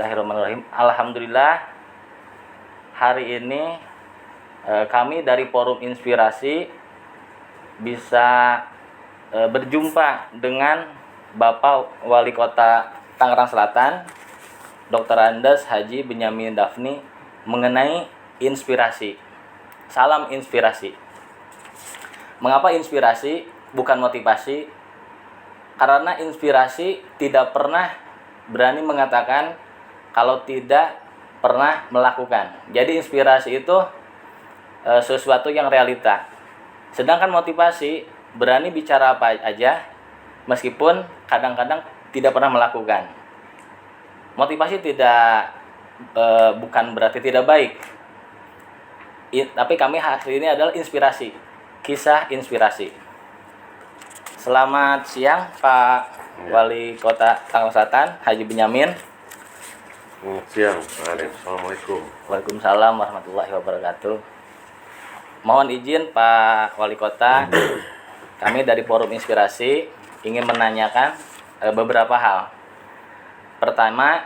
Bismillahirrahmanirrahim. Alhamdulillah hari ini kami dari Forum Inspirasi bisa berjumpa dengan Bapak Wali Kota Tangerang Selatan, Dr. Andes Haji Benyamin Dafni, mengenai inspirasi. Salam inspirasi. Mengapa inspirasi bukan motivasi? Karena inspirasi tidak pernah berani mengatakan kalau tidak pernah melakukan. Jadi inspirasi itu sesuatu yang realita. Sedangkan motivasi berani bicara apa aja meskipun kadang-kadang tidak pernah melakukan. Motivasi tidak bukan berarti tidak baik. Tapi kami hari ini adalah inspirasi. Kisah inspirasi. Selamat siang Pak Wali Kota Tangerang Selatan, Haji Benyamin. Selamat siang, Pak Arif. Assalamualaikum. Waalaikumsalam warahmatullahi wabarakatuh. Mohon izin Pak Wali Kota, kami dari Forum Inspirasi ingin menanyakan beberapa hal. Pertama,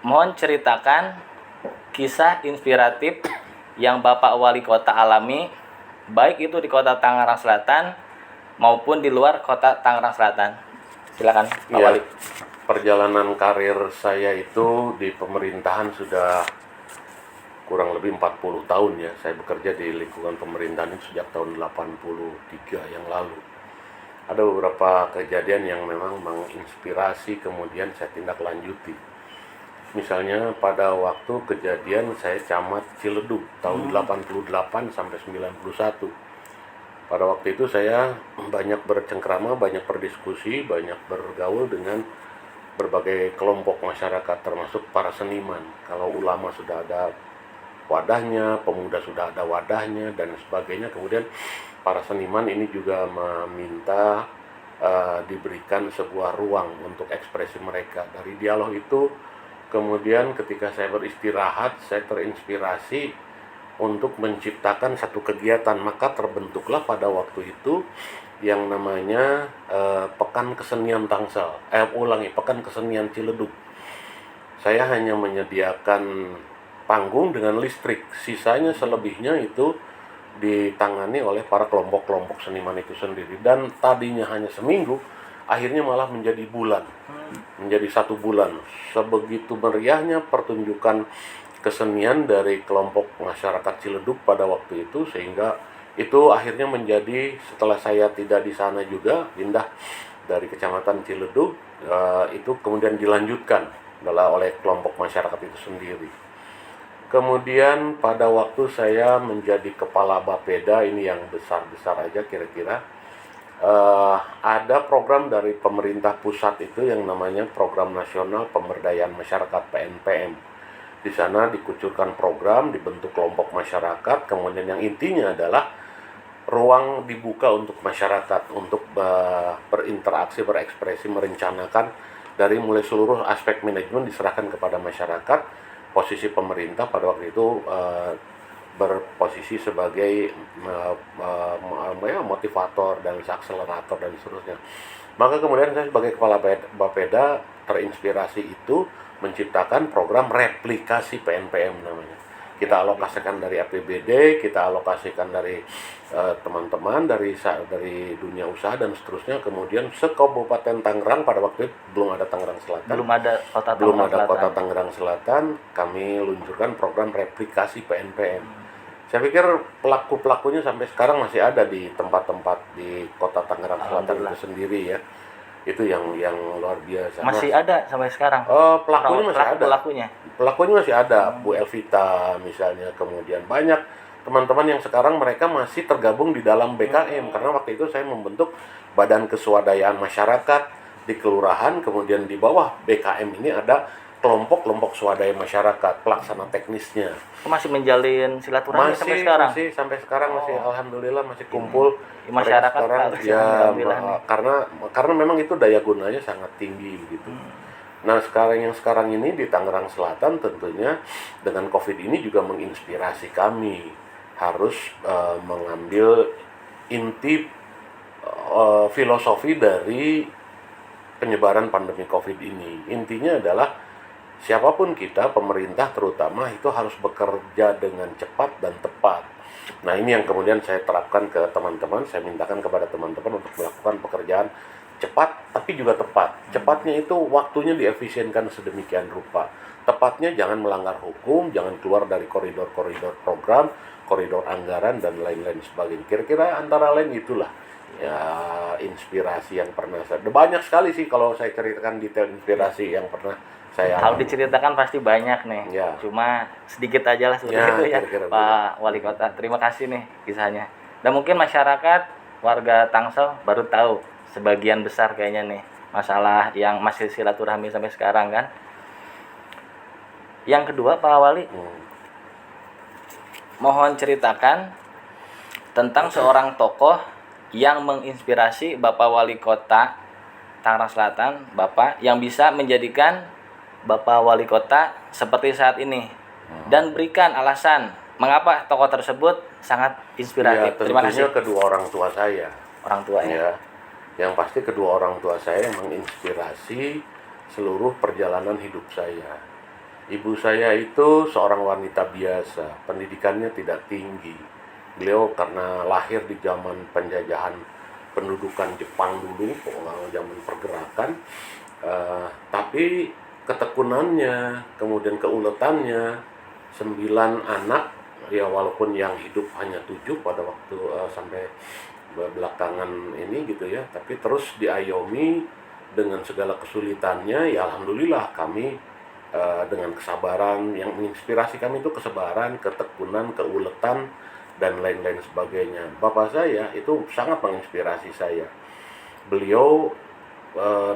mohon ceritakan kisah inspiratif yang Bapak Wali Kota alami, baik itu di Kota Tangerang Selatan maupun di luar Kota Tangerang Selatan. Silakan Pak Wali. Perjalanan karir saya itu di pemerintahan sudah kurang lebih 40 tahun ya. Saya bekerja di lingkungan pemerintahan itu sejak tahun 83 yang lalu. Ada beberapa kejadian yang memang menginspirasi, kemudian saya tindak lanjuti. Misalnya pada waktu kejadian saya camat Ciledug tahun 88 sampai 91. Pada waktu itu saya banyak bercengkrama, banyak berdiskusi, banyak bergaul dengan berbagai kelompok masyarakat termasuk para seniman. Kalau ulama sudah ada wadahnya, pemuda sudah ada wadahnya dan sebagainya. Kemudian para seniman ini juga meminta diberikan sebuah ruang untuk ekspresi mereka. Dari dialog itu kemudian ketika saya beristirahat, saya terinspirasi untuk menciptakan satu kegiatan, maka terbentuklah pada waktu itu yang namanya Pekan Kesenian Tangsel. Pekan Kesenian Ciledug. Saya hanya menyediakan panggung dengan listrik, sisanya selebihnya itu ditangani oleh para kelompok-kelompok seniman itu sendiri. Dan tadinya hanya seminggu, akhirnya malah menjadi bulan, menjadi 1 bulan. Sebegitu meriahnya pertunjukan kesenian dari kelompok masyarakat Ciledug pada waktu itu, sehingga itu akhirnya menjadi, setelah saya tidak di sana juga, pindah dari kecamatan Ciledug, itu kemudian dilanjutkan oleh kelompok masyarakat itu sendiri. Kemudian pada waktu saya menjadi kepala Bapeda, ini yang besar-besar aja kira-kira, ada program dari pemerintah pusat itu yang namanya Program Nasional Pemberdayaan Masyarakat PNPM. Di sana dikucurkan program, dibentuk kelompok masyarakat, kemudian yang intinya adalah ruang dibuka untuk masyarakat untuk berinteraksi, berekspresi, merencanakan dari mulai seluruh aspek manajemen diserahkan kepada masyarakat. Posisi pemerintah pada waktu itu berposisi sebagai motivator dan akselerator dan seterusnya. Maka kemudian saya sebagai kepala Bapeda terinspirasi itu menciptakan program replikasi PNPM namanya. Kita alokasikan dari APBD, kita alokasikan dari teman-teman dari dunia usaha dan seterusnya. Kemudian se-Kabupaten Tangerang, pada waktu itu belum ada Tangerang Selatan. Belum ada kota Tangerang Selatan, kami luncurkan program replikasi PNPM. Saya pikir pelaku-pelakunya sampai sekarang masih ada di tempat-tempat di kota Tangerang Selatan itu sendiri ya. Itu yang luar biasa. Masih ada sampai sekarang? Pelakunya masih ada. Pelakunya masih ada. Bu Elvita misalnya, kemudian banyak teman-teman yang sekarang mereka masih tergabung di dalam BKM. Karena waktu itu saya membentuk Badan Keswadayaan Masyarakat di kelurahan, kemudian di bawah BKM ini ada kelompok-kelompok swadaya masyarakat, pelaksana teknisnya. Masih menjalin silaturahmi sampai sekarang? Masih sampai sekarang, masih alhamdulillah masih kumpul di masyarakat ya, karena memang itu daya gunanya sangat tinggi gitu. Nah sekarang ini di Tangerang Selatan tentunya dengan COVID ini juga menginspirasi kami harus mengambil inti filosofi dari penyebaran pandemi COVID ini. Intinya adalah siapapun kita, pemerintah terutama, itu harus bekerja dengan cepat dan tepat. Nah, ini yang kemudian saya terapkan ke teman-teman, saya mintakan kepada teman-teman untuk melakukan pekerjaan cepat tapi juga tepat. Cepatnya itu waktunya diefisienkan sedemikian rupa. Tepatnya jangan melanggar hukum, jangan keluar dari koridor-koridor program, koridor anggaran dan lain-lain sebagainya. Kira-kira antara lain itulah ya inspirasi yang pernah saya. Banyak sekali sih kalau saya ceritakan detail inspirasi yang pernah saya Kalau alami. diceritakan pasti banyak nih. Ya. Cuma sedikit aja lah seperti Ya, itu ya, kira-kira Pak Wali Kota. Terima kasih nih kisahnya. Dan mungkin masyarakat warga Tangsel baru tahu sebagian besar kayaknya nih masalah yang masih silaturahmi sampai sekarang kan. Yang kedua, Pak Wali, mohon ceritakan tentang seorang tokoh yang menginspirasi Bapak Wali Kota Tangerang Selatan, Bapak, yang bisa menjadikan Bapak Wali Kota seperti saat ini, dan berikan alasan mengapa tokoh tersebut sangat Ya, inspiratif. Terima tentunya kasih. kedua orang tua saya. Orang tuanya. Ya, yang pasti kedua orang tua saya yang menginspirasi seluruh perjalanan hidup saya. Ibu saya itu seorang wanita biasa, pendidikannya tidak tinggi. Beliau karena lahir di zaman penjajahan pendudukan Jepang dulu, zaman pergerakan, tapi ketekunannya, kemudian keuletannya, 9 anak, ya walaupun yang hidup hanya 7 pada waktu sampai belakangan ini gitu ya, tapi terus diayomi dengan segala kesulitannya. Ya alhamdulillah kami dengan kesabaran, yang menginspirasi kami itu kesabaran, ketekunan, keuletan dan lain-lain sebagainya. Bapak saya itu sangat menginspirasi saya. Beliau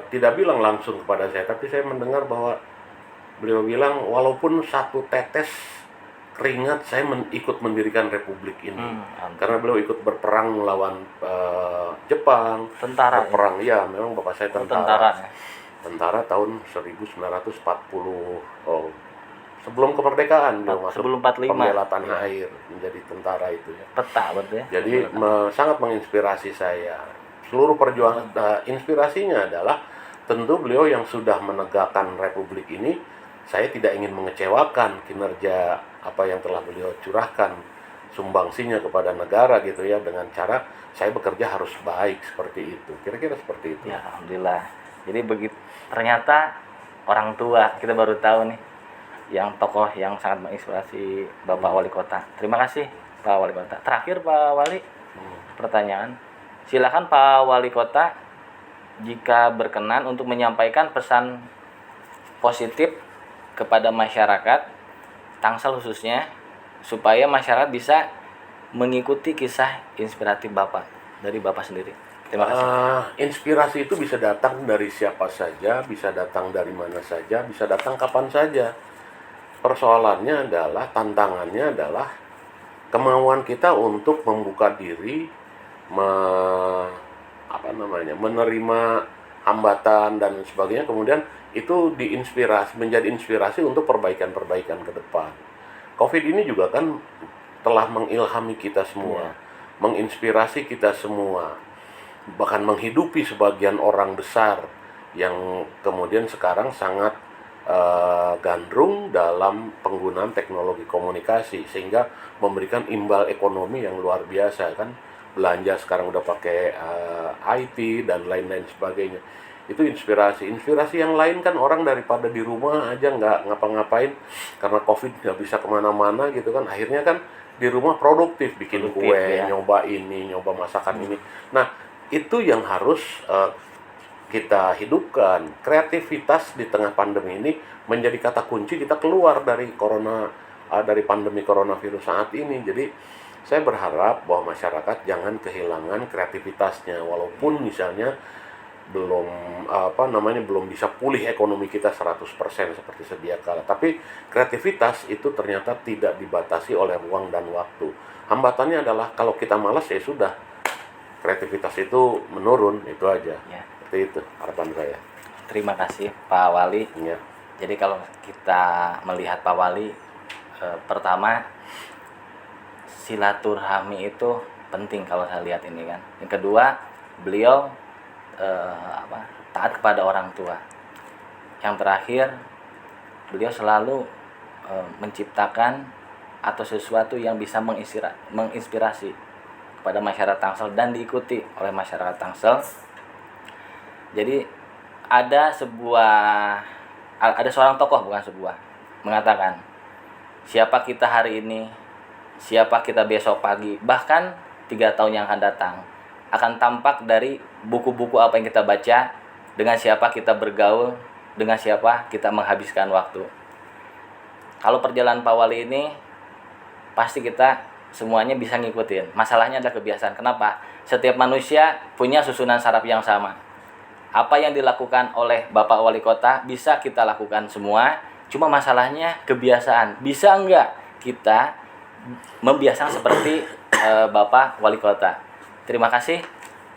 tidak bilang langsung kepada saya, tapi saya mendengar bahwa beliau bilang walaupun satu tetes keringat saya ikut mendirikan republik ini. Karena beliau ikut berperang melawan Jepang. Tentara. Berperang, ya memang bapak saya Tentara. Tentara tahun 1940, sebelum kemerdekaan beliau masuk Sebelum 45. pembela tanah air, menjadi tentara itu ya. Peta betul ya. Jadi sangat menginspirasi saya. Seluruh perjuangan inspirasinya adalah tentu beliau yang sudah menegakkan republik ini. Saya tidak ingin mengecewakan kinerja apa yang telah beliau curahkan, sumbangsinya kepada negara gitu ya, dengan cara saya bekerja harus baik seperti itu. Kira-kira seperti itu. Ya, alhamdulillah. Jadi begitu, ternyata orang tua kita baru tahu nih yang tokoh yang sangat menginspirasi Bapak Wali Kota. Terima kasih Pak Wali Kota. Terakhir Pak Wali, pertanyaan. Silakan Pak Wali Kota jika berkenan untuk menyampaikan pesan positif kepada masyarakat Tangsel khususnya, supaya masyarakat bisa mengikuti kisah inspiratif Bapak dari Bapak sendiri. Terima kasih. Inspirasi itu bisa datang dari siapa saja, bisa datang dari mana saja, bisa datang kapan saja. Persoalannya adalah, tantangannya adalah kemauan kita untuk membuka diri, menerima hambatan dan sebagainya, kemudian itu menjadi inspirasi untuk perbaikan-perbaikan ke depan. COVID ini juga kan telah mengilhami kita semua, menginspirasi kita semua, bahkan menghidupi sebagian orang besar yang kemudian sekarang sangat gandrung dalam penggunaan teknologi komunikasi, sehingga memberikan imbal ekonomi yang luar biasa kan. Belanja sekarang udah pakai IT dan lain-lain sebagainya. Itu inspirasi yang lain kan, orang daripada di rumah aja nggak ngapa-ngapain karena COVID nggak bisa kemana-mana gitu kan, akhirnya kan di rumah produktif, bikin kue, ya. nyoba masakan ini. Nah itu yang harus kita hidupkan. Kreativitas di tengah pandemi ini menjadi kata kunci kita keluar dari dari pandemi coronavirus saat ini. Jadi saya berharap bahwa masyarakat jangan kehilangan kreativitasnya, walaupun misalnya belum bisa pulih ekonomi kita 100% seperti sedia kala. Tapi kreativitas itu ternyata tidak dibatasi oleh ruang dan waktu. Hambatannya adalah kalau kita malas ya sudah, kreativitas itu menurun, itu aja. Ya. Seperti itu harapan saya. Terima kasih Pak Wali. Ya. Jadi kalau kita melihat Pak Wali, pertama silaturahmi itu penting kalau saya lihat ini kan. Yang kedua, beliau taat kepada orang tua. Yang terakhir, beliau selalu menciptakan atau sesuatu yang bisa menginspirasi kepada masyarakat Tangsel dan diikuti oleh masyarakat Tangsel. Jadi ada seorang tokoh, bukan sebuah, mengatakan, siapa kita hari ini, siapa kita besok pagi, bahkan 3 tahun yang akan datang, akan tampak dari buku-buku apa yang kita baca, dengan siapa kita bergaul, dengan siapa kita menghabiskan waktu. Kalau perjalanan Pak Wali ini, pasti kita semuanya bisa ngikutin. Masalahnya adalah kebiasaan. Kenapa? Setiap manusia punya susunan saraf yang sama. Apa yang dilakukan oleh Bapak Wali Kota bisa kita lakukan semua. Cuma masalahnya kebiasaan. Bisa enggak kita membiasakan seperti Bapak Wali Kota? Terima kasih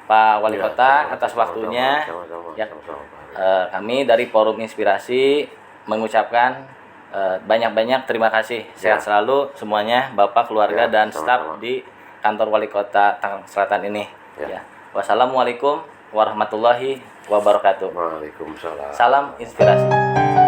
Pak Wali Kota atas waktunya. Kami dari Forum Inspirasi mengucapkan banyak-banyak terima kasih. Sehat selalu semuanya, Bapak, keluarga, dan staf di kantor Wali Kota Tangerang Selatan ini. Wassalamualaikum warahmatullahi wabarakatuh. Waalaikumsalam. Salam inspirasi.